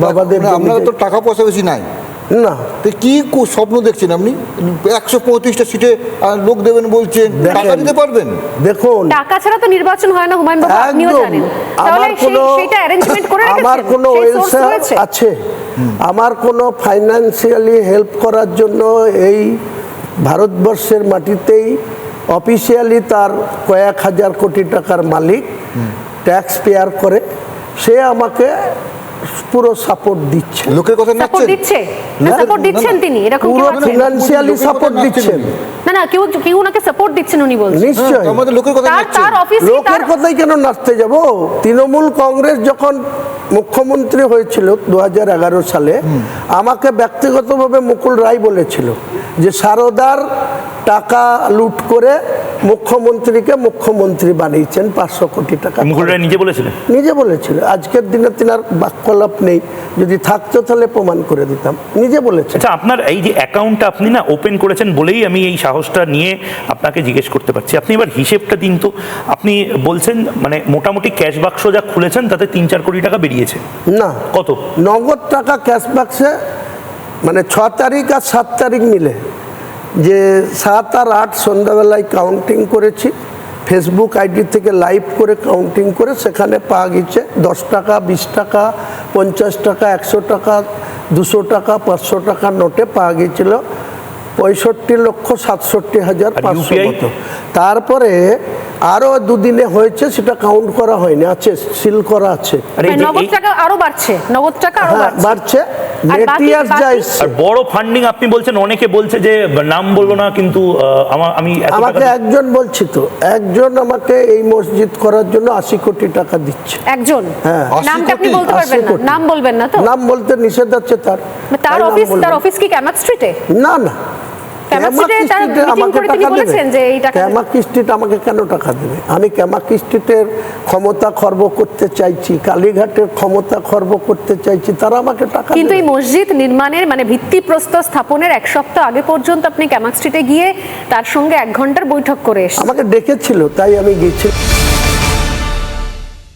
বাবাদের আপনার তো টাকা পয়সা বেশি নাই না, তো কি স্বপ্ন দেখছেন আপনি? 135টা সিটে লোক দেবেন বলছেন, টাকা দিতে পারবেন? দেখুন, টাকা ছাড়া তো নির্বাচন হয় না হুমায়ুন বাবু, আপনিও জানেন। আমার কোনো সেটা অ্যারেঞ্জমেন্ট করে রেখেছেন, আমার কোনো সেই source ওয়েলফেয়ার রয়েছে? আছে, আমার কোনো ফাইন্যান্সিয়ালি হেল্প করার জন্য এই ভারতবর্ষের মাটিতেই অফিসিয়ালি তার কয়েক হাজার কোটি টাকার মালিক, ট্যাক্স পেয়ার করে, সে আমাকে পুরো সাপোর্ট দিচ্ছে। লোকের কথা সাপোর্ট নাচছেন? দিচ্ছে না, সাপোর্ট দিচ্ছেন তিনি, এরকম পুরো কেউ আছে? ফিনান্সিয়ালি সাপোর্ট দিচ্ছেন। না না, কেউ ওনাকে সাপোর্ট দিচ্ছেন উনি বলছেন। নিশ্চয়ই। আমাদের লোকের কথা নাচছেন। তার অফিস, লোকের কথাই কেন নাচতে যাব? তৃণমূল কংগ্রেস যখন মুখ্যমন্ত্রী হয়েছিল 2011 সালে, আমাকে ব্যক্তিগতভাবে মুকুল রায় বলেছিল যে সারদার টাকা লুট করে মুখ্যমন্ত্রীকে মুখ্যমন্ত্রী বানিয়েছেন 500 কোটি টাকা। মুকুল রায় নিজে বলেছিলেন? নিজে বলেছিল। আজকের দিনে তিনার বাক্যলাপ নেই, যদি থাকতো তাহলে প্রমাণ করে দিতাম। নিজে বলেছে। আচ্ছা, আপনার এই যে অ্যাকাউন্টটা আপনি না ওপেন করেছেন বলেই আমি এই সাহসটা নিয়ে আপনাকে জিজ্ঞেস করতে পারছি। আপনি এবার হিসেবটা দিন তো। আপনি বলছেন মানে মোটামুটি ক্যাশ বাক্স যা খুলেছেন তাতে 3-4 কোটি টাকা বেরিয়েছে। না, কত? নগদ টাকা ক্যাশ বাক্সে, মানে 6 তারিখ আর 7 তারিখ মিলে, যে 7 আর 8 সন্ধ্যাবেলায় কাউন্টিং করেছি, ফেসবুক আইডি থেকে লাইভ করে কাউন্টিং করে সেখানে পাওয়া গেছে 10 টাকা, 20 টাকা, 50 টাকা, 100 টাকা, 200 টাকা, 500 টাকা নোটে পাওয়া গিয়েছিল 65,67,500 মতো। তারপরে আরো দুদিনে হয়েছে, সেটা কাউন্ট করা হয়নি, আছে সিল করা আছে। নগদ টাকা আরো বাড়ছে, নগদ টাকা আরো বাড়ছে। আর বড় ফান্ডিং আপনি বলছেন, অনেকে বলছে যে নাম বলবো না, কিন্তু আমি আমাকে একজন বলছি তো, একজন আমাকে এই মসজিদ করার জন্য 80 কোটি টাকা দিচ্ছে। একজন? হ্যাঁ। নামটা আপনি বলতে পারবেন না? নাম বলবেন না তো? নাম বলতে নিষেধ আছে তার। তার অফিস কি ক্যামাক স্ট্রিটে? না না, আমাকে কেন টাকা দেবে? আমি ক্যামাক স্ট্রিটের ক্ষমতা খর্ব করতে চাইছি, কালীঘাটের ক্ষমতা খর্ব করতে চাইছি, তারা আমাকে টাকা। কিন্তু এই মসজিদ নির্মাণের মানে ভিত্তিপ্রস্তর স্থাপনের 1 সপ্তাহ আগে পর্যন্ত আপনি ক্যামাক স্ট্রিটে গিয়ে তার সঙ্গে 1 ঘন্টার বৈঠক করে এসেছেন। আমাকে ডেকেছিল, তাই আমি গেছি।